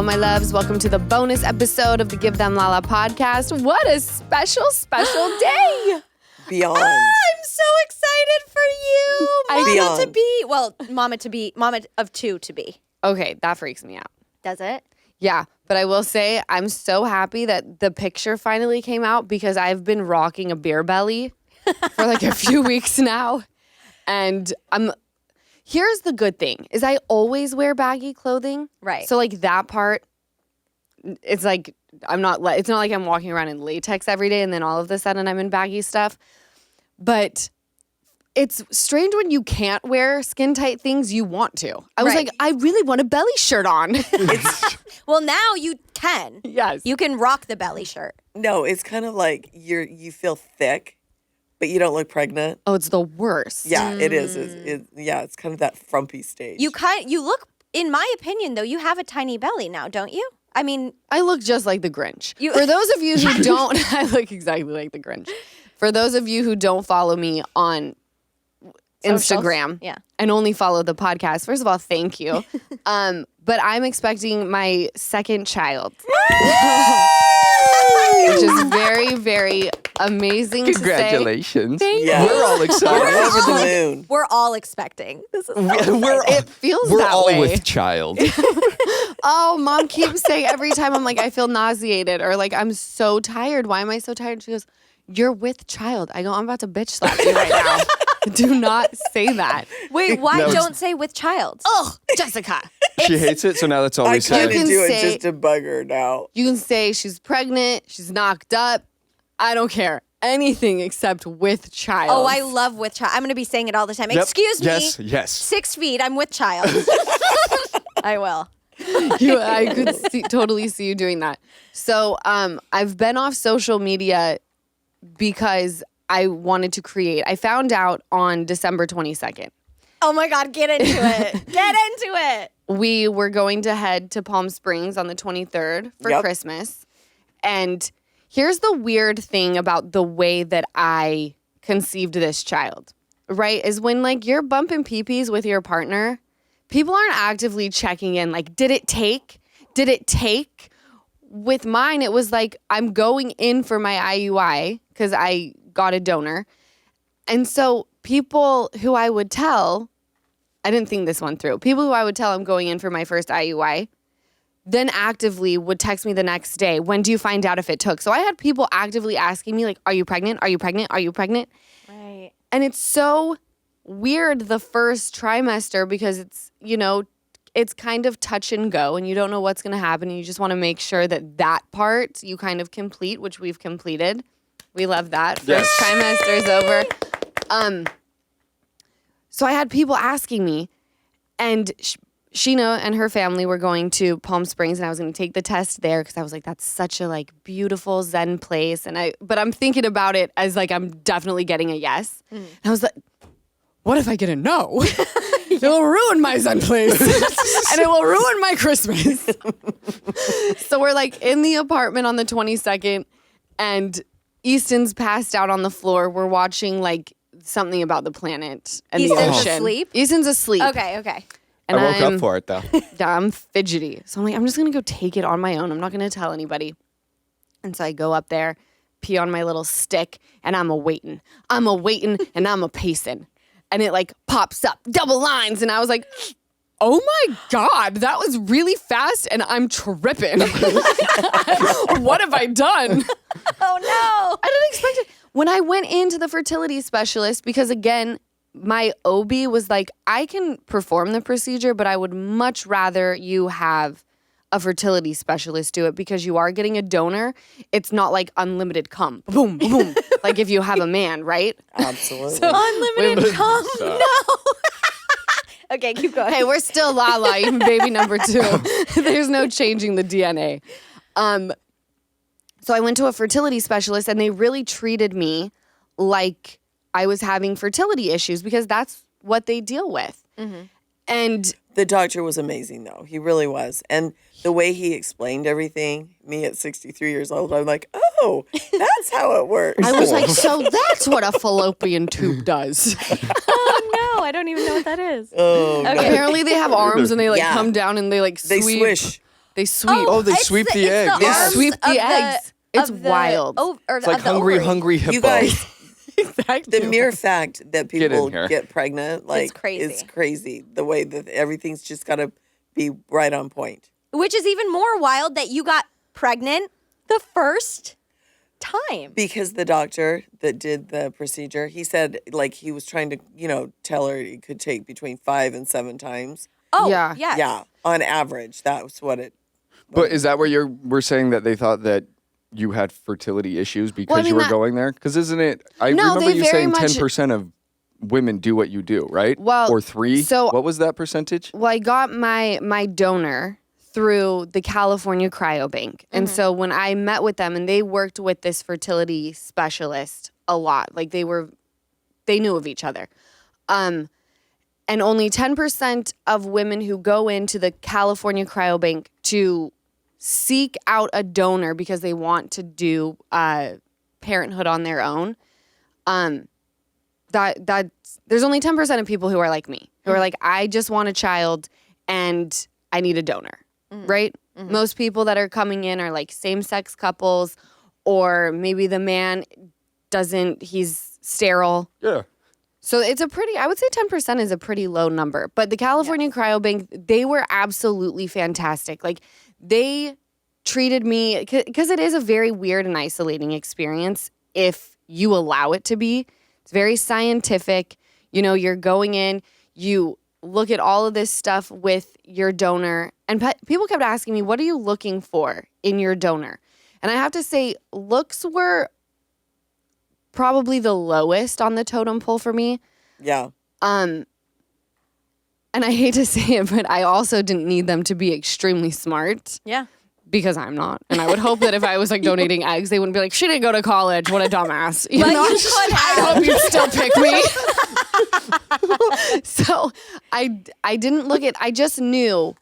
Hello, my loves. Welcome to the bonus episode of the Give Them Lala podcast. What a special, special day. Beyond. I'm so excited for you. Beyond. Mama of two to be. Okay, that freaks me out. Does it? Yeah, but I will say I'm so happy that the picture finally came out because I've been rocking a beer belly for like a few weeks now. And here's the good thing is I always wear baggy clothing. Right. So like that part, it's like it's not like I'm walking around in latex every day and then all of a sudden I'm in baggy stuff. But it's strange when you can't wear skin tight things you want to. I was like, I really want a belly shirt on. Well, now you can. Yes. You can rock the belly shirt. No, it's kind of like you feel thick, but you don't look pregnant. Oh, it's the worst. Yeah, it is. It's kind of that frumpy stage. You look, in my opinion, though, you have a tiny belly now, don't you? I mean, I look just like the Grinch. For those of you who don't, I look exactly like the Grinch. For those of you who don't follow me on Instagram and only follow the podcast, first of all, thank you. But I'm expecting my second child, which is very, very amazing to say. Congratulations. Yeah. We're all excited. We're over the moon. we're all expecting. This is It feels we're that all way. with child. Oh, mom keeps saying every time I'm like, I feel nauseated or like, I'm so tired. Why am I so tired? She goes, you're with child. I go, I'm about to bitch slap you right now. Do not say that. Wait, why don't say with child? Oh, Jessica. She hates it, so now that's all I we say. kind of do say- it just to bug her now. You can say she's pregnant, she's knocked up. I don't care. Anything except with child. Oh, I love with child. I'm going to be saying it all the time. Yep. Excuse me. Yes. 6 feet. I'm with child. I will. I could totally see you doing that. So I've been off social media because I wanted to create. I found out on December 22nd. Oh my God, get into it. Get into it. We were going to head to Palm Springs on the 23rd for Christmas. And here's the weird thing about the way that I conceived this child, right? Is when like you're bumping pee-pees with your partner, people aren't actively checking in. Like, did it take? Did it take? With mine, it was like, I'm going in for my IUI because I got a donor. And so people who I would tell, I didn't think this one through. People who I would tell I'm going in for my first IUI, then actively would text me the next day. When do you find out if it took? So I had people actively asking me like, are you pregnant? Are you pregnant? Are you pregnant? Right. And it's so weird the first trimester because it's, it's kind of touch and go and you don't know what's going to happen. And you just want to make sure that part you kind of complete, which we've completed. We love that. First trimester is over. So I had people asking me, and Sheena and her family were going to Palm Springs, and I was going to take the test there because I was like, that's such a beautiful Zen place. But I'm thinking about it as like I'm definitely getting a yes. And I was like, what if I get a no? It will ruin my Zen place, and it will ruin my Christmas. So we're like in the apartment on the 22nd, and Easton's passed out on the floor. We're watching like something about the planet and the Easton's ocean. asleep? Easton's asleep. Okay. And I woke up for it, though. I'm fidgety. So I'm like, I'm just going to go take it on my own. I'm not going to tell anybody. And so I go up there, pee on my little stick, and I'm a-waiting. And I'm a-pacing. And it like pops up, double lines. And I was like, oh my God, that was really fast and I'm tripping. What have I done? Oh no. I didn't expect it. When I went into the fertility specialist, because again, my OB was like, I can perform the procedure, but I would much rather you have a fertility specialist do it because you are getting a donor. It's not like unlimited cum. Boom, boom. Like if you have a man, right? Absolutely. Unlimited cum. No. Okay, keep going. Hey, we're still Lala, even baby number 2. There's no changing the DNA. So I went to a fertility specialist and they really treated me like I was having fertility issues because that's what they deal with. Mm-hmm. And the doctor was amazing, though. He really was. And the way he explained everything, me at 63 years old, I'm like, oh, that's how it works. I was like, so that's what a fallopian tube does. Oh, no. I don't even know what that is. Oh, Okay. Apparently they have arms and they come down and they they sweep. swish. They sweep. Oh, they sweep the egg. They arms sweep the of eggs. It's wild. It's like hungry hippo. You guys, Exactly. the mere fact that people here. get pregnant, like, crazy. it's crazy. The way that everything's just got to be right on point. Which is even more wild that you got pregnant the first time. Because the doctor that did the procedure, he said, like, he was trying to, tell her it could take between 5 and 7 times. Oh, Yeah. yes. Yeah, on average, that was what it. But is that where we're saying that they thought that you had fertility issues because you were going there? Because isn't it? I No, remember they you very saying much- 10% of women do what you do, right? Well, or 3. so- what was that percentage? Well, I got my donor through the California Cryo Bank. And so when I met with them, and they worked with this fertility specialist a lot, like they knew of each other. And only 10% of women who go into the California Cryo Bank to seek out a donor because they want to do parenthood on their own, there's only 10% of people who are like me, who are like, I just want a child and I need a donor, right? Most people that are coming in are like same-sex couples, or maybe the man he's sterile. Yeah. So it's I would say 10% is a pretty low number. But the California Cryo Bank, they were absolutely fantastic. Like, they treated me, because it is a very weird and isolating experience if you allow it to be. It's very scientific. You're going in, you look at all of this stuff with your donor. And people kept asking me, what are you looking for in your donor? And I have to say, looks were probably the lowest on the totem pole for me. Yeah. And I hate to say it, but I also didn't need them to be extremely smart. Yeah. Because I'm not. And I would hope that if I was like donating eggs, they wouldn't be like, she didn't go to college. What a dumbass. But you could have. I hope you'd still pick me. So I didn't look at, I just knew,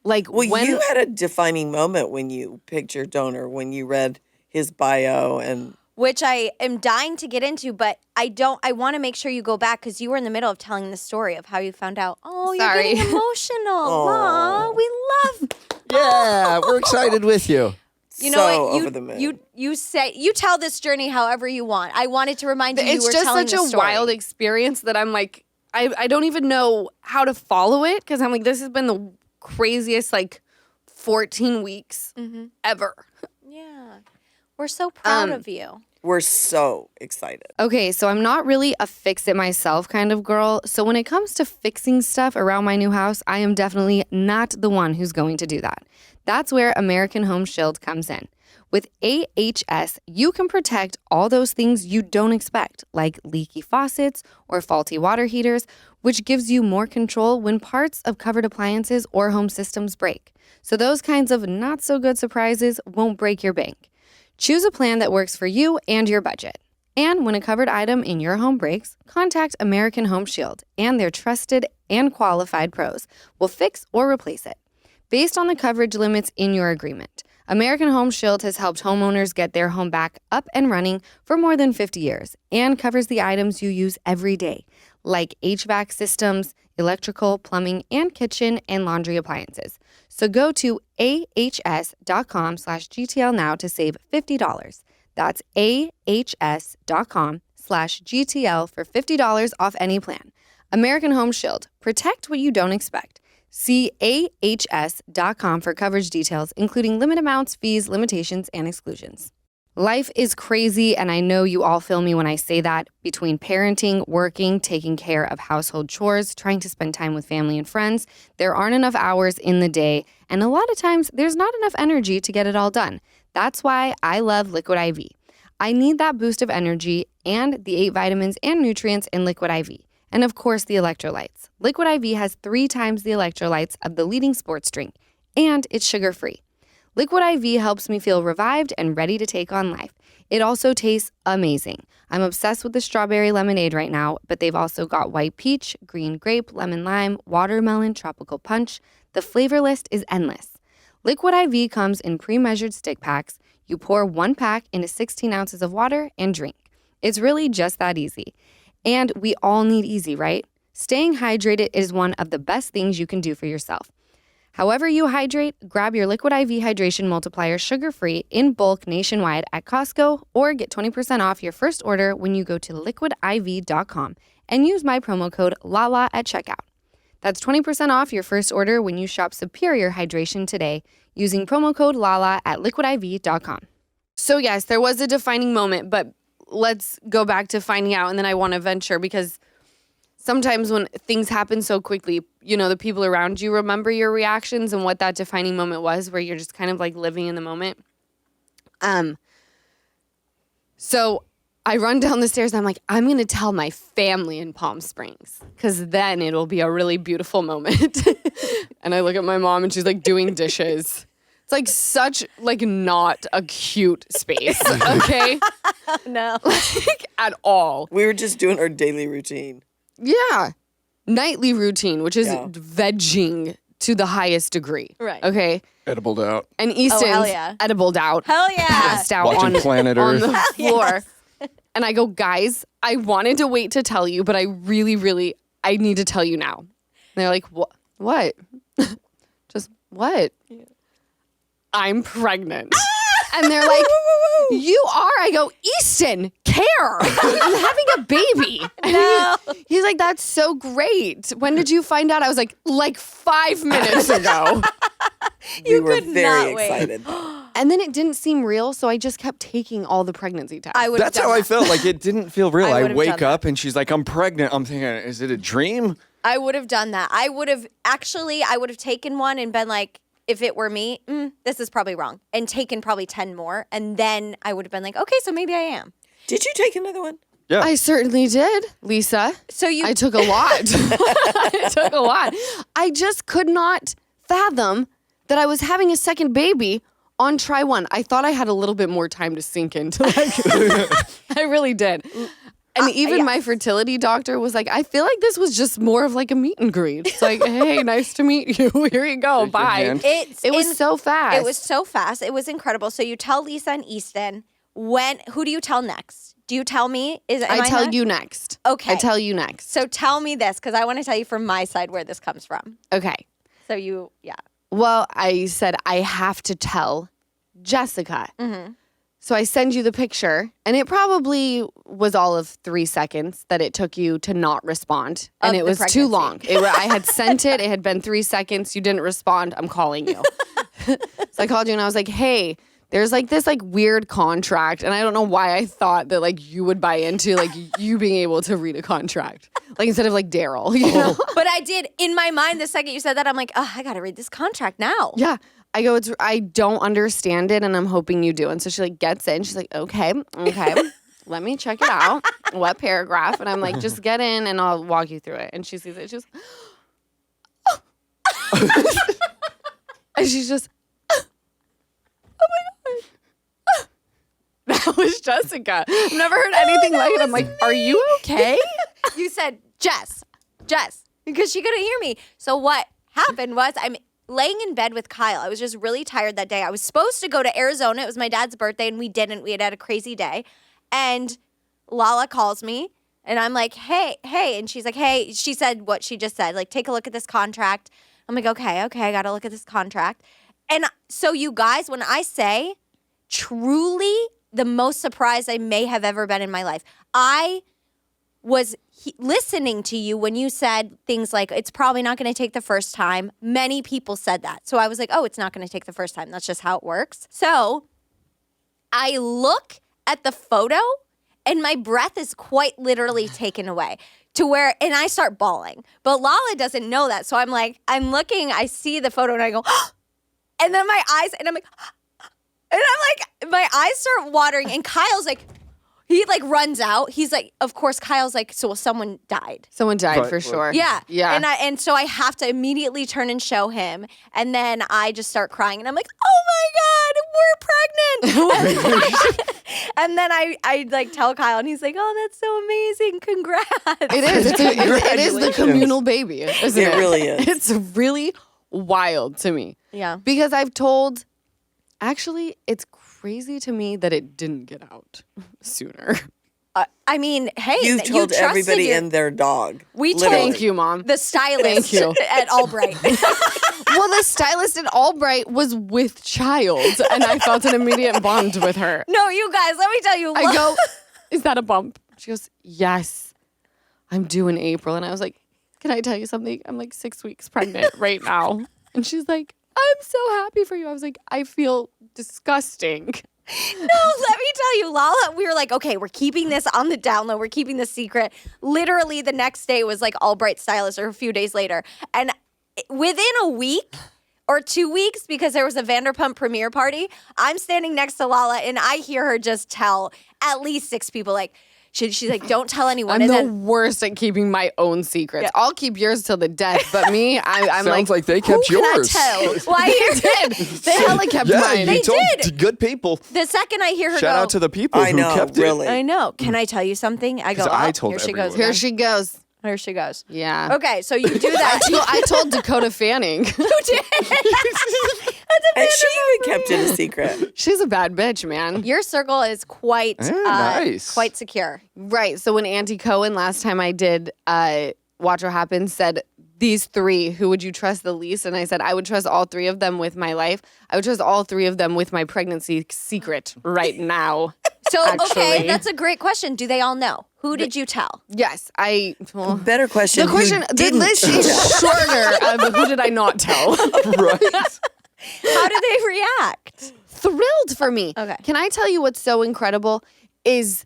like, Well, when you had a defining moment when you picked your donor, when you read his bio and. Which I am dying to get into, but I want to make sure you go back because you were in the middle of telling the story of how you found out. Oh, Sorry. you're getting emotional. Aw, we love. Yeah, we're excited with you. You know So what? over the moon. You tell this journey however you want. I wanted to remind you you it's were just telling such the a story. wild experience that I'm like, I don't even know how to follow it, because I'm like, this has been the craziest, like, 14 weeks ever. Yeah. We're so proud of you. We're so excited. Okay, so I'm not really a fix it myself kind of girl. So when it comes to fixing stuff around my new house, I am definitely not the one who's going to do that. That's where American Home Shield comes in. With AHS, you can protect all those things you don't expect, like leaky faucets or faulty water heaters, which gives you more control when parts of covered appliances or home systems break. So those kinds of not so good surprises won't break your bank. Choose a plan that works for you and your budget. And when a covered item in your home breaks, contact American Home Shield, and their trusted and qualified pros will fix or replace it. Based on the coverage limits in your agreement, American Home Shield has helped homeowners get their home back up and running for more than 50 years and covers the items you use every day, like HVAC systems, electrical, plumbing, and kitchen and laundry appliances. So go to ahs.com/GTL now to save $50. That's ahs.com/GTL for $50 off any plan. American Home Shield. Protect what you don't expect. See ahs.com for coverage details, including limit amounts, fees, limitations, and exclusions. Life is crazy, and I know you all feel me when I say that. Between parenting, working, taking care of household chores, trying to spend time with family and friends, there aren't enough hours in the day, and a lot of times there's not enough energy to get it all done. That's why I love Liquid IV. I need that boost of energy and the 8 vitamins and nutrients in Liquid IV. And of course, the electrolytes. Liquid IV has 3 times the electrolytes of the leading sports drink, and it's sugar-free. Liquid IV helps me feel revived and ready to take on life. It also tastes amazing. I'm obsessed with the strawberry lemonade right now, but they've also got white peach, green grape, lemon lime, watermelon, tropical punch. The flavor list is endless. Liquid IV comes in pre-measured stick packs. You pour 1 pack into 16 ounces of water and drink. It's really just that easy. And we all need easy, right? Staying hydrated is one of the best things you can do for yourself. However you hydrate, grab your Liquid IV Hydration Multiplier sugar-free in bulk nationwide at Costco or get 20% off your first order when you go to liquidiv.com and use my promo code LALA at checkout. That's 20% off your first order when you shop Superior Hydration today using promo code LALA at liquidiv.com. So yes, there was a defining moment, but let's go back to finding out, and then I want to venture because sometimes when things happen so quickly, the people around you remember your reactions and what that defining moment was where you're just kind of like living in the moment. So I run down the stairs and I'm like, I'm going to tell my family in Palm Springs because then it'll be a really beautiful moment. And I look at my mom and she's like doing dishes. It's like such like not a cute space, okay? No. Like at all. We were just doing our daily routine. Yeah. Nightly routine, which is vegging to the highest degree. Right. Okay. Edibled out. And Easton's hell yeah. edibled out. Hell yeah. Passed out Watching Planet on Earth. the floor. And I go, guys, I wanted to wait to tell you, but I really, I need to tell you now. And they're like, what? Just what? Yeah. I'm pregnant. And they're like, you are? I go, Easton, care. I'm having a baby. And he's like, that's so great. When did you find out? I was like 5 minutes ago. We were could very not wait. excited. And then it didn't seem real, so I just kept taking all the pregnancy tests. I would. That's how I felt. Like it didn't feel real. I I would've wake done up and she's like, I'm pregnant. I'm thinking, is it a dream? I would have done that. I would have taken one and been like, if it were me, this is probably wrong, and taken probably 10 more, and then I would have been like, okay, so maybe I am. Did you take another one? Yeah. I certainly did, Lisa. So I took a lot. I took a lot. I just could not fathom that I was having a second baby on try one. I thought I had a little bit more time to sink into I really did. And even my fertility doctor was like, I feel like this was just more of like a meet and greet. It's like, hey, nice to meet you. Here you go. Shake your Bye. hand. It was so fast. It was so fast. It was incredible. So you tell Lisa and Easton. Who do you tell next? Do you tell me? I tell you next. Okay. I tell you next. So tell me this, because I want to tell you from my side where this comes from. Okay. So yeah. Well, I said I have to tell Jessica. Mm-hmm. So I send you the picture, and it probably was all of 3 seconds that it took you to not respond. And Of it the was too pregnancy. long. I had sent it. It had been 3 seconds. You didn't respond. I'm calling you. So I called you, and I was like, hey, there's like this like weird contract. And I don't know why I thought that like you would buy into like you being able to read a contract. Like instead of like Daryl, you know? But I did, in my mind, the second you said that, I'm like, oh, I got to read this contract now. Yeah. I go, I don't understand it, and I'm hoping you do. And so she like gets in. She's like, okay. Let me check it out. What paragraph? And I'm like, just get in, and I'll walk you through it. And she sees it. She's and she's just, oh my God. That was Jessica. I've never heard anything like it. I'm like, are you okay? You said, Jess, because she couldn't hear me. So what happened was I'm laying in bed with Kyle. I was just really tired that day. I was supposed to go to Arizona. It was my dad's birthday, and we didn't. We had a crazy day. And Lala calls me, and I'm like, hey. And she's like, hey. She said what she just said. Like, take a look at this contract. I'm like, okay, I got to look at this contract. And so you guys, when I say truly the most surprised I may have ever been in my life, I was listening to you when you said things like, it's probably not going to take the first time. Many people said that. So I was like, oh, it's not going to take the first time. That's just how it works. So I look at the photo and my breath is quite literally taken away to where, and I start bawling. But Lala doesn't know that. So I'm like, I'm looking, I see the photo and I go, and then my eyes, and I'm like, and I'm like, my eyes start watering and Kyle's like, he like runs out. He's like, of course, Kyle's like, so someone died. Someone died Right, for right. sure. Yeah. Yeah. And so I have to immediately turn and show him. And then I just start crying and I'm like, oh my God, we're pregnant. And then I like tell Kyle and he's like, oh, that's so amazing. Congrats. It is. It is the communal baby, isn't it? It really is. It's really wild to me. Yeah. Because actually, it's crazy to me that it didn't get out sooner. I mean, hey, You've told trusted everybody and their dog. We told Literally. Thank you, Mom. the stylist Thank you. at Albright. Well, the stylist at Albright was with child, and I felt an immediate bond with her. No, you guys, let me tell you. I go, is that a bump? She goes, yes. I'm due in April. And I was like, can I tell you something? I'm like 6 weeks pregnant right now. And she's like, I'm so happy for you. I was like, I feel disgusting. No, let me tell you, Lala, we were like, okay, we're keeping this on the down low. We're keeping this secret. Literally the next day was like Albright stylist, or a few days later. And within a week or 2 weeks, because there was a Vanderpump premiere party, I'm standing next to Lala and I hear her just tell at least 6 people, like, she's like, don't tell anyone. I'm and the then worst at keeping my own secrets. I'll keep yours till the death, but me, I'm Sounds like they who kept can yours. I tell? Well, I hear They hella kept Yeah, mine. you told did. good people. the second I hear her Shout go, out to the people I who know, kept really. I know. Can I tell you something? I go, 'Cause I told here she goes. everyone. Here again. she goes. Here she goes. Yeah. Okay, so you do that. I told Dakota Fanning. You did. And she even kept it a secret. She's a bad bitch, man. Your circle is quite nice. quite secure. Right. So when Auntie Cohen last time I did Watch What Happens said, these 3, who would you trust the least? And I said, I would trust all 3 of them with my life. I would trust all 3 of them with my pregnancy secret right now. So, okay, Actually. that's a great question. Do they all know? Who did you tell? Yes, well, Better question. the question, the list is shorter of who did I not tell? Right. How did they react? Thrilled for me. Okay. Can I tell you what's so incredible is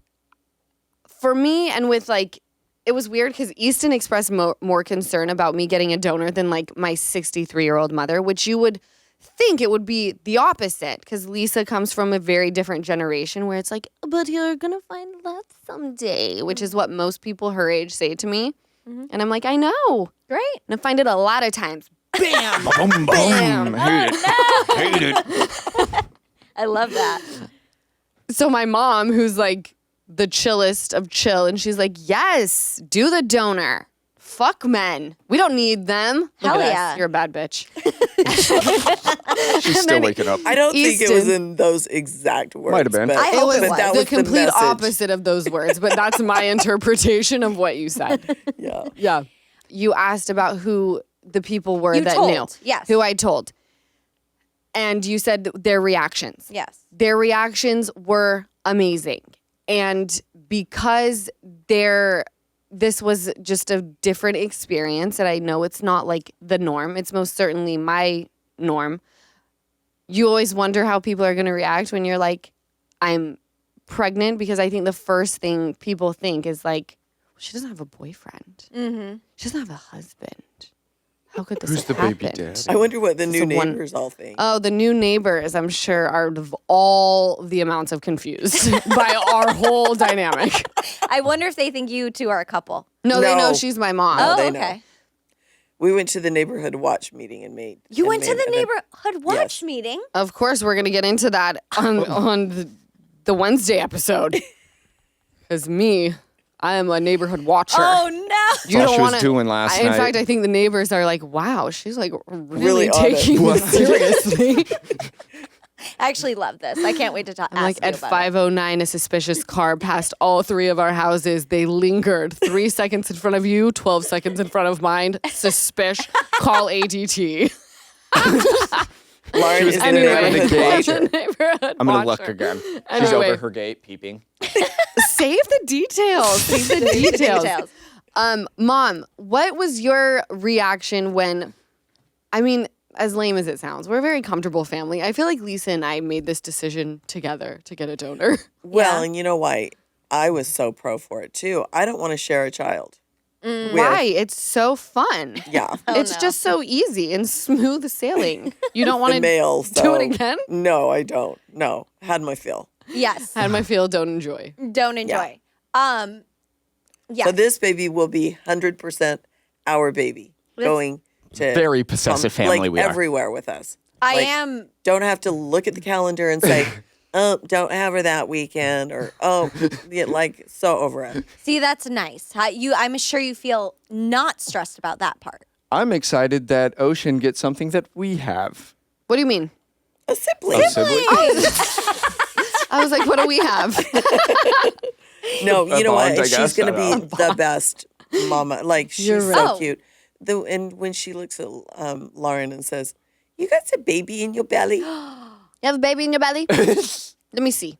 for me and with like, it was weird because Easton expressed more concern about me getting a donor than like my 63-year-old mother, which you would think it would be the opposite because Lisa comes from a very different generation where it's like, but you're going to find love someday, which is what most people her age say to me. And I'm like, I know. Great. And I find it a lot of times. Bam! Boom, boom. Hate it. Hate it. I love that. So my mom, who's like the chillest of chill, and she's like, yes, do the donor. Fuck men. We don't need them. Look Hell at us. yeah. You're a bad bitch. She's still waking up. I don't think it was Easton. in those exact words. Might have been. but- I hope it but was. that the was complete message. opposite of those words, but that's my interpretation of what you said. Yeah. Yeah. You asked about who the people were You that told, knew. yes. Who I told. And you said their reactions. Yes. Their reactions were amazing. And because this was just a different experience, and I know it's not like the norm, it's most certainly my norm. You always wonder how people are going to react when you're like, I'm pregnant, because I think the first thing people think is like, she doesn't have a boyfriend. Mm-hmm. She doesn't have a husband. How could this Who's have the baby happened? dad? I wonder what the This new is one- neighbors all think. Oh, the new neighbors, I'm sure, are of all the amounts of confused by our whole dynamic. I wonder if they think you two are a couple. No, they know No. she's my mom. Oh, they know. okay. We went to the neighborhood watch meeting and made. You and went to made- the and then- neighborhood watch Yes. meeting. Of course, we're going to get into that on the Wednesday episode. Because I am a neighborhood watcher. Oh no! You all don't she was wanna- doing last In night. fact, I think the neighbors are like, wow, she's like really Really on it. taking this seriously. I actually love this. I can't wait to talk. I'm like, at 5:09, a suspicious car passed all 3 of our houses. They lingered 3 seconds in front of you, 12 seconds in front of mine. Suspish. Call ADT. Lauren is the Anyway, neighborhood gate. watcher. Neighborhood I'm going to look watcher. again. She's Anyway. over her gate peeping. Save the details. Save the details. Mom, what was your reaction when, I mean, as lame as it sounds, we're a very comfortable family. I feel like Lisa and I made this decision together to get a donor. Well, Yeah. and you know why? I was so pro for it too. I don't want to share a child. with- Why? It's so fun. Yeah. It's no. just so easy and smooth sailing. You don't want The to male. do So. it again? No, I don't. No. Had my fill. Yes. Had my feel, don't enjoy. Don't enjoy. Yeah. So this baby will be 100% our baby. Going to Very possessive family like we are. everywhere with us. I like, am. Don't have to look at the calendar and say, oh, don't have her that weekend, or yeah, like so over it. See, that's nice. I'm sure you feel not stressed about that part. I'm excited that Ocean gets something that we have. What do you mean? A sibling. A sibling. I was like, what do we have? No, you know bond, I what? She's guess. going to I be the best mama. Like, she's You're so right. Oh. cute. And when she looks at Lauren and says, "You got a baby in your belly?" You have a baby in your belly? Let me see.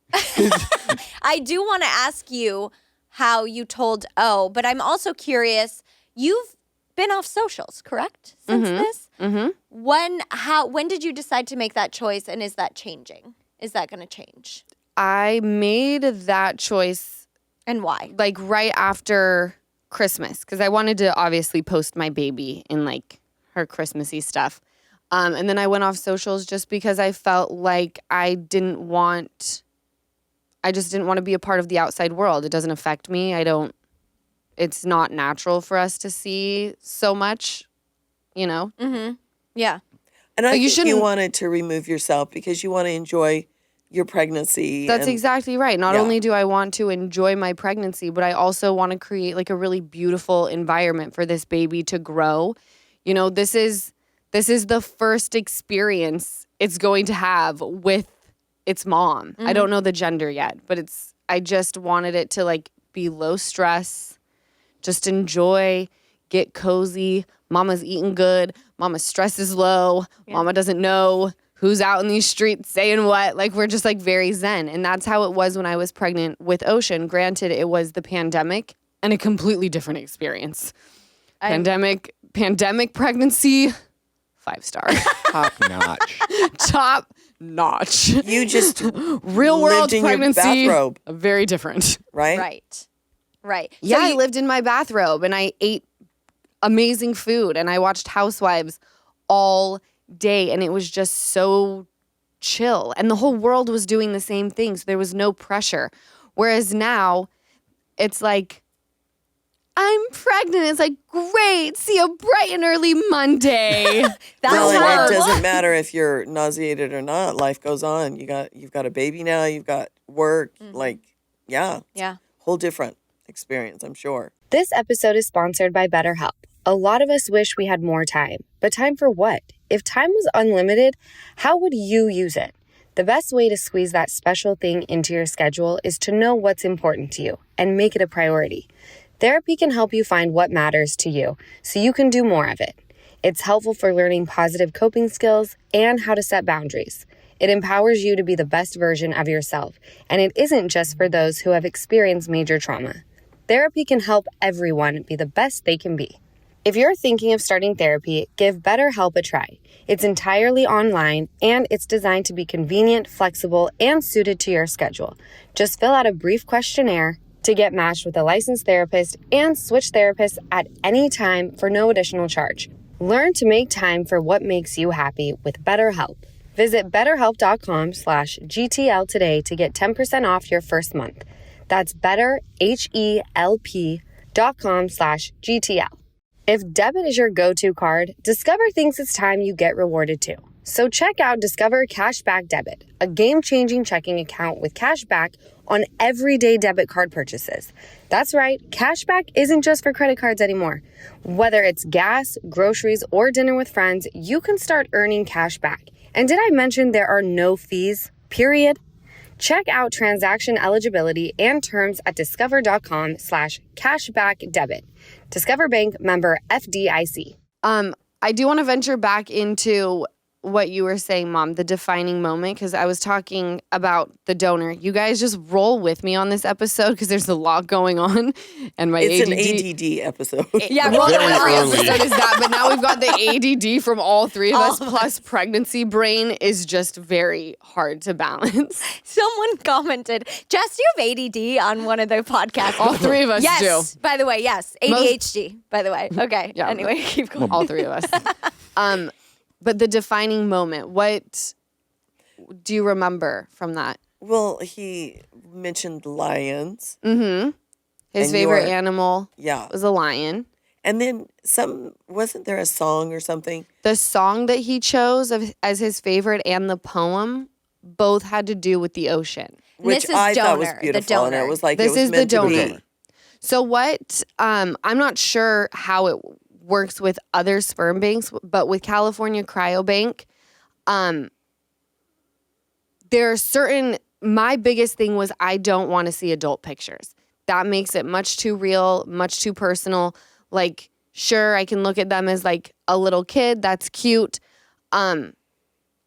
I do want to ask you how you told O, but I'm also curious. You've been off socials, correct? Since this? Mm-hmm. When did you decide to make that choice, and is that changing? Is that going to change? I made that choice And why? like right after Christmas because I wanted to obviously post my baby in like her Christmassy stuff. And then I went off socials just because I felt like I just didn't want to be a part of the outside world. It doesn't affect me. It's not natural for us to see so much, you know? Mm-hmm. Yeah. And I But you think you shouldn't- wanted to remove yourself because you want to enjoy your pregnancy. That's and- exactly right. Not Yeah. only do I want to enjoy my pregnancy, but I also want to create like a really beautiful environment for this baby to grow. You know, this is the first experience it's going to have with its mom. I don't know the gender yet, but I just wanted it to like be low stress, just enjoy, get cozy. Mama's eating good. Mama's stress is low. Mama doesn't know who's out in these streets saying what. Like, we're just like very zen. And that's how it was when I was pregnant with Ocean. Granted, it was the pandemic and a completely different experience. Pandemic pregnancy, 5-star. Top notch. Top notch. You just Real world lived in pregnancy, your bathrobe, very different. right? Right. Yeah, So I you- lived in my bathrobe and I ate amazing food and I watched Housewives all day and it was just so chill. And the whole world was doing the same thing, so there was no pressure. Whereas now, it's like, I'm pregnant. It's like, great, see you bright and early Monday. That's Well, how and it it doesn't was. matter if you're nauseated or not. Life goes on. You've got a baby now. You've got work. Like, yeah, Yeah. whole different experience, I'm sure. This episode is sponsored by BetterHelp. A lot of us wish we had more time, but time for what? If time was unlimited, how would you use it? The best way to squeeze that special thing into your schedule is to know what's important to you and make it a priority. Therapy can help you find what matters to you so you can do more of it. It's helpful for learning positive coping skills and how to set boundaries. It empowers you to be the best version of yourself, and it isn't just for those who have experienced major trauma. Therapy can help everyone be the best they can be. If you're thinking of starting therapy, give BetterHelp a try. It's entirely online, and it's designed to be convenient, flexible, and suited to your schedule. Just fill out a brief questionnaire to get matched with a licensed therapist and switch therapists at any time for no additional charge. Learn to make time for what makes you happy with BetterHelp. Visit betterhelp.com/GTL today to get 10% off your first month. That's betterhelp.com/GTL. If Debit is your go-to card, Discover thinks it's time you get rewarded too. So check out Discover Cashback Debit, a game-changing checking account with cashback on everyday debit card purchases. That's right, cashback isn't just for credit cards anymore. Whether it's gas, groceries, or dinner with friends, you can start earning cash back. And did I mention there are no fees, period? Check out transaction eligibility and terms at discover.com/cashbackdebit. Discover Bank, member FDIC. I do want to venture back into what you were saying, Mom, the defining moment, because I was talking about the donor. You guys just roll with me on this episode because there's a lot going on, and my It's ADD. an ADD episode. Yeah, Well, roll every it out. episode is that, but now we've got the ADD from all three of us, plus pregnancy brain is just very hard to balance. Someone commented, Jess, do you have ADD on one of the podcasts? All three of us yes, do. by the way, yes. ADHD, by the way. Okay, Yeah. anyway, keep going. All three of us. But the defining moment, what do you remember from that? Well, he mentioned lions. Mm-hmm. His And favorite your- animal Yeah. was a lion. And then wasn't there a song or something? The song that he chose as his favorite and the poem both had to do with the ocean. Which this is I thought was donor, the beautiful. And donor. it was like, This it was is the meant to donor. be. So what, I'm not sure how it works with other sperm banks, but with California Cryo Bank, there are certain, my biggest thing was I don't want to see adult pictures. that makes it much too real, much too personal. Like, sure, I can look at them as like a little kid. That's cute.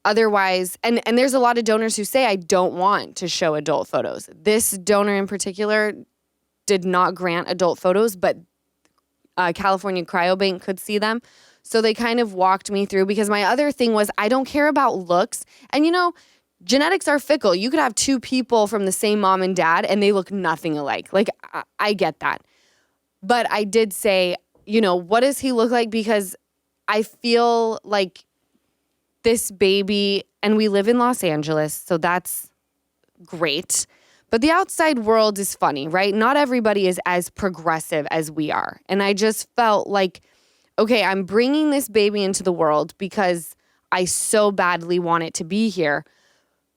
Otherwise, and there's a lot of donors who say, I don't want to show adult photos. This donor in particular did not grant adult photos, but California Cryo Bank could see them. So they kind of walked me through, because my other thing was, I don't care about looks. And genetics are fickle. You could have two people from the same mom and dad and they look nothing alike. Like, I get that. But I did say, what does he look like? Because I feel like this baby, and we live in Los Angeles, so that's great. But the outside world is funny, right? Not everybody is as progressive as we are. And I just felt like, okay, I'm bringing this baby into the world because I so badly want it to be here.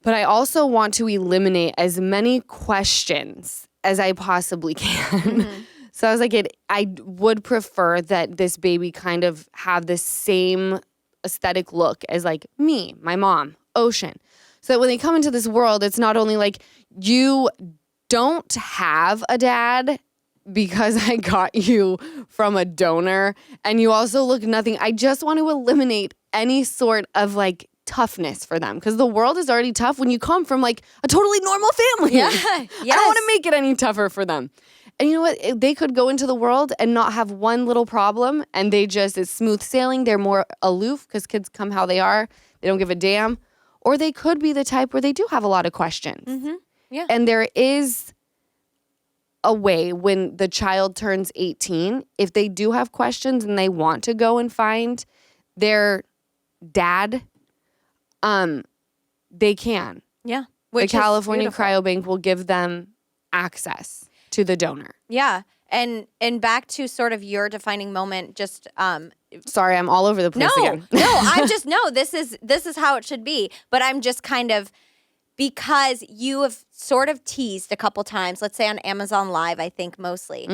But I also want to eliminate as many questions as I possibly can. Mm-hmm. So I was like, I would prefer that this baby kind of have the same aesthetic look as like me, my mom, Ocean. So that when they come into this world, it's not only like, you don't have a dad because I got you from a donor, and you also look nothing. I just want to eliminate any sort of like toughness for them, because the world is already tough when you come from like a totally normal family. Yeah. I don't want to make it any tougher for them. And you know what? They could go into the world and not have one little problem, and it's smooth sailing. They're more aloof because kids come how they are. They don't give a damn. Or they could be the type where they do have a lot of questions. Mm-hmm. Yeah. And there is a way when the child turns 18, if they do have questions and they want to go and find their dad, they can. Yeah. The California Cryo Bank will give them access to the donor. Yeah. And back to sort of your defining moment, just sorry, I'm all over the place again. This is how it should be. But I'm just kind of, because you have sort of teased a couple times, let's say on Amazon Live, I think mostly,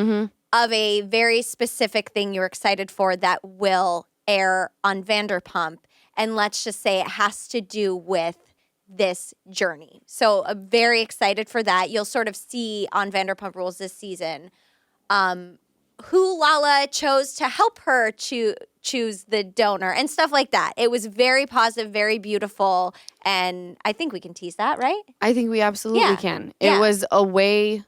of a very specific thing you're excited for that will air on Vanderpump. And let's just say it has to do with this journey. So I'm very excited for that. You'll sort of see on Vanderpump Rules this season who Lala chose to help her choose the donor and stuff like that. It was very positive, very beautiful, and I think we can tease that, right? I think we absolutely can. It was a way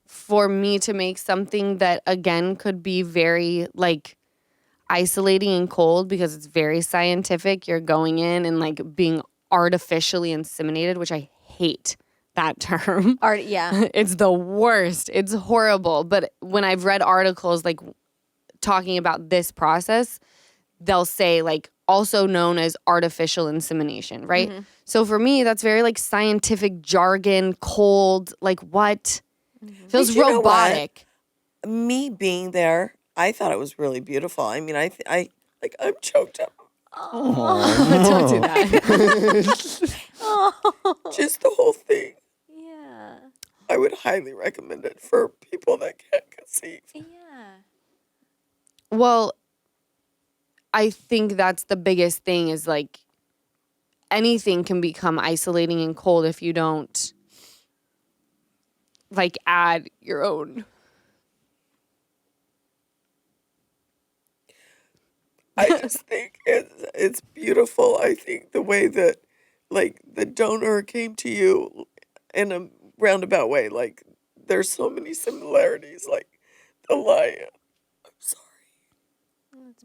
for me to make something that, again, could be very, like, isolating and cold, because it's very scientific. You're going in and, like, being artificially inseminated, which I hate that term. It's the worst. It's horrible. But when I've read articles like talking about this process, they'll say like also known as artificial insemination, right? Mm-hmm. So for me, that's very like scientific jargon, cold, like what? Mm-hmm. Feels robotic. Me being there, I thought it was really beautiful. I mean, I'm choked up. Don't do that. Just the whole thing. Yeah. I would highly recommend it for people that can't conceive. Yeah. Well, I think that's the biggest thing is like anything can become isolating and cold if you don't like add your own. I just think it's beautiful. I think the way that like the donor came to you in a roundabout way, like there's so many similarities, like the lion. I'm sorry. It's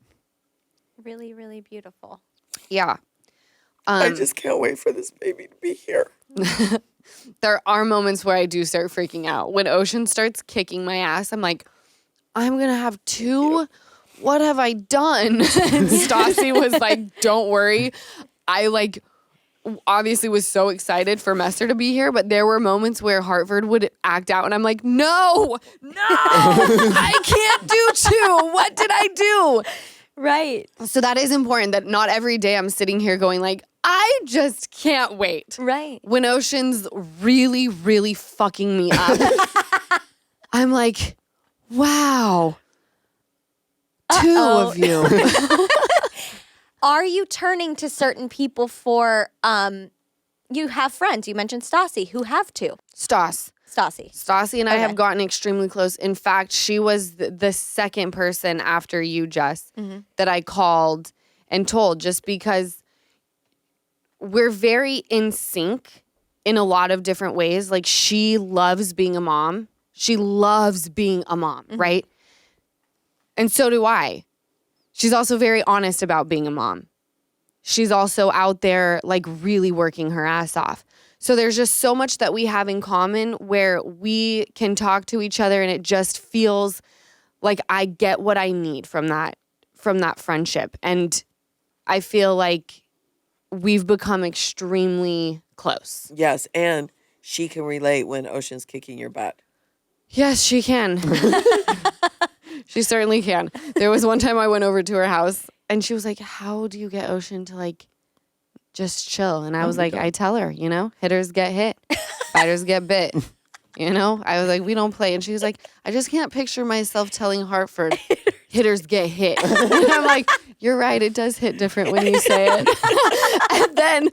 really, really beautiful. Yeah. I just can't wait for this baby to be here. There are moments where I do start freaking out. When Ocean starts kicking my ass, I'm like, I'm going to have two. What have I done? And Stassi was like, don't worry. I like obviously was so excited for Messer to be here, but there were moments where Hartford would act out and I'm like, no, I can't do two. What did I do? Right. So that is important, that not every day I'm sitting here going like, I just can't wait. Right. When Ocean's really, really fucking me up, I'm like, wow. Two of you. Are you turning to certain people for, you have friends, you mentioned Stassi, who have two. Stas. Stassi and I Okay. have gotten extremely close. In fact, she was the second person after you, Jess, that I called and told, just because we're very in sync in a lot of different ways. Like, she loves being a mom. She loves being a mom, right? And so do I. She's also very honest about being a mom. She's also out there, like, really working her ass off. So there's just so much that we have in common where we can talk to each other, and it just feels like I get what I need from that friendship. And I feel like we've become extremely close. Yes, and she can relate when Ocean's kicking your butt. Yes, she can. She certainly can. There was one time I went over to her house and she was like, how do you get Ocean to, like, just chill? And I was like, I tell her, hitters get hit, biters get bit. I was like, we don't play. And she was like, I just can't picture myself telling Hartford hitters get hit. And I'm like, you're right. It does hit different when you say it. And then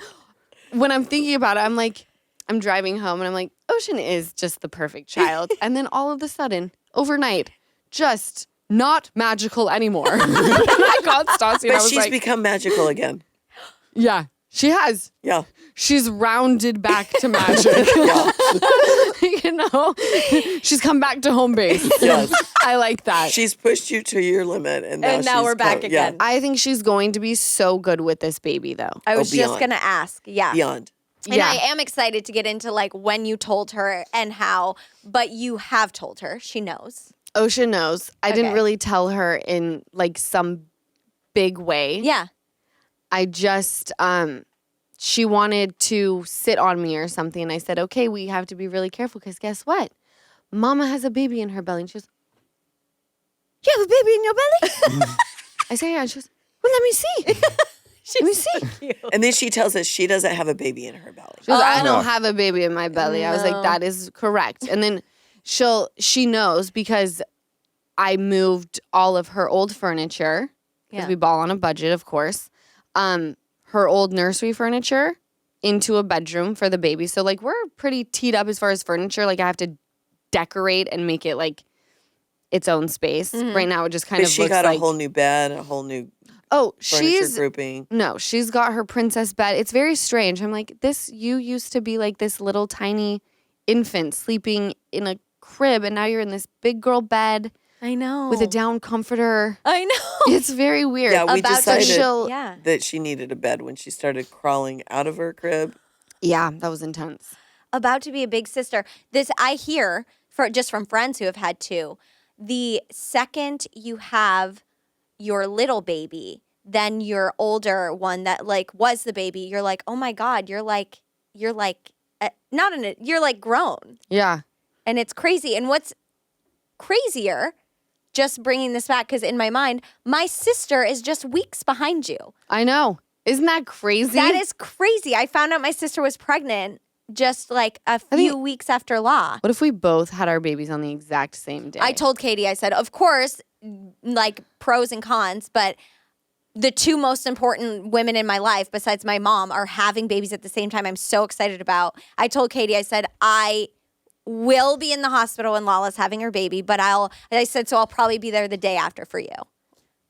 when I'm thinking about it, I'm like, I'm driving home and I'm like, Ocean is just the perfect child. And then all of a sudden, overnight, just not magical anymore. And I called Stassi and I But was she's like, become magical again. yeah, she has. Yeah. She's rounded back to magic. She's come back to home base. Yes. I like that. She's pushed you to your limit, and now, now we're back again. Yeah, I think she's going to be so good with this baby, though. I was just beyond. going to ask. Yeah. beyond. And I am excited to get into, like, when you told her and how, but you have told her. She knows. Ocean knows. I didn't Okay. really tell her in, like, some big way. Yeah. I just, she wanted to sit on me or something. And I said, okay, we have to be really careful because guess what? Mama has a baby in her belly. And she goes, you have a baby in your belly? I say, yeah. And she goes, well, let me see. Let me see. And then she tells us she doesn't have a baby in her belly. She goes, I No. don't have a baby in my belly. I was like, that is correct. And then she knows because I moved all of her old furniture because Yeah. we ball on a budget, of course. Her old nursery furniture into a bedroom for the baby. So, like, we're pretty teed up as far as furniture. Like, I have to decorate and make it, like, its own space. Right now, it just kind But of she looks got like... a whole new bed, a whole new Oh, furniture grouping. No, she's got her princess bed. It's very strange. I'm like, you used to be like this little tiny infant sleeping in a crib, and now you're in this big girl bed I know. with a down comforter. I know. It's very weird. Yeah, we About to decided she'll- Yeah. that she needed a bed when she started crawling out of her crib. Yeah, that was intense. About to be a big sister. This I hear just from friends who have had two. The second you have your little baby, then your older one that, like, was the baby, you're like, oh my God, you're like not in it, you're like grown. Yeah. And it's crazy. And what's crazier, just bringing this back, because in my mind, my sister is just weeks behind you. I know. Isn't that crazy? That is crazy. I found out my sister was pregnant just like a few weeks after Law. What if we both had our babies on the exact same day? I told Katie, I said, of course, like, pros and cons, but the two most important women in my life besides my mom are having babies at the same time. I'm so excited about. I told Katie, I said, I will be in the hospital when Lala's having her baby, but I'll probably be there the day after for you.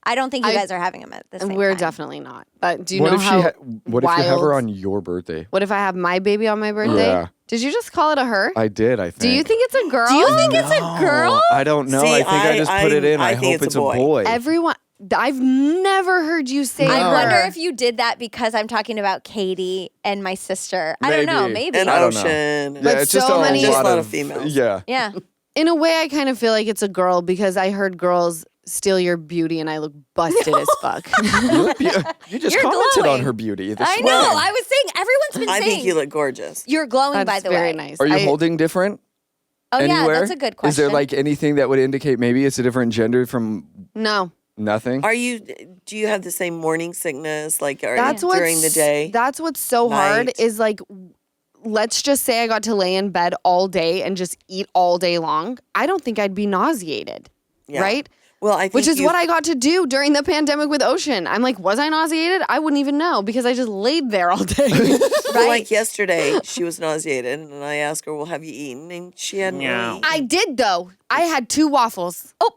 I don't think you guys are having them at the same time. We're definitely not. But do you What know if how what if you have her wild- on your birthday? What if I have my baby on my birthday? Yeah. Did you just call it a her? I did, I think. Do you think it's a girl? Do you think it's a girl? I don't know. See, I think I just put it in. I I think hope it's a boy. Everyone, I've never heard you say I her. wonder if you did that because I'm talking about Katie and my sister. I don't know. Maybe. And I don't know. Ocean. Yeah, But it's just so a many- Just lot a lot of of females. Yeah. Yeah. In a way, I kind of feel like it's a girl because I heard girls steal your beauty and I look busted as fuck. You just You're commented glowing. on her beauty. This I know. morning. I was saying, everyone's been I saying. think you look gorgeous. You're glowing, That's by the very way. nice. Are you I- holding different? Oh, yeah. anywhere? That's a good question. Is there like anything that would indicate maybe it's a different gender from No. nothing? Do you have the same morning sickness like That's what's, during the day? That's what's so hard Night. is like, let's just say I got to lay in bed all day and just eat all day long. I don't think I'd be nauseated, Yeah. right? Well, I think which is what I got to do during the pandemic with Ocean. I'm like, was I nauseated? I wouldn't even know because I just laid there all day. Well, like yesterday, she was nauseated, and I asked her, "Well, have you eaten?" And she hadn't really eaten. I did though. I had 2 waffles. Oh,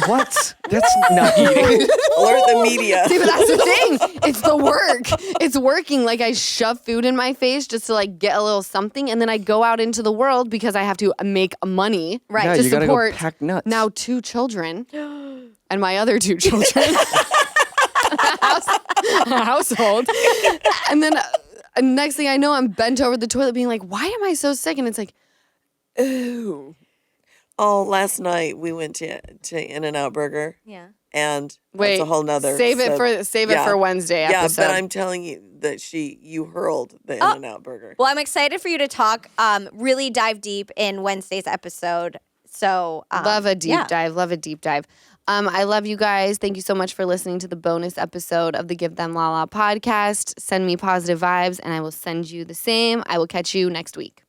what? That's not eating. Alert the media. See, but that's the thing. It's the work. It's working. Like I shove food in my face just to like get a little something, and then I go out into the world because I have to make money Yeah, to you gotta go support pack nuts. now 2 children and my other 2 children. Household. And then next thing I know, I'm bent over the toilet being like, why am I so sick? And it's like, ooh. Oh, last night we went to In-N-Out Burger. Yeah. And Wait, that's a whole nother. save it for Wednesday episode. Yeah, but I'm telling you that you hurled the In-N-Out Burger. Well, I'm excited for you to talk, really dive deep in Wednesday's episode. So love a deep dive. Love a deep dive. I love you guys. Thank you so much for listening to the bonus episode of the Give Them Lala podcast. Send me positive vibes and I will send you the same. I will catch you next week.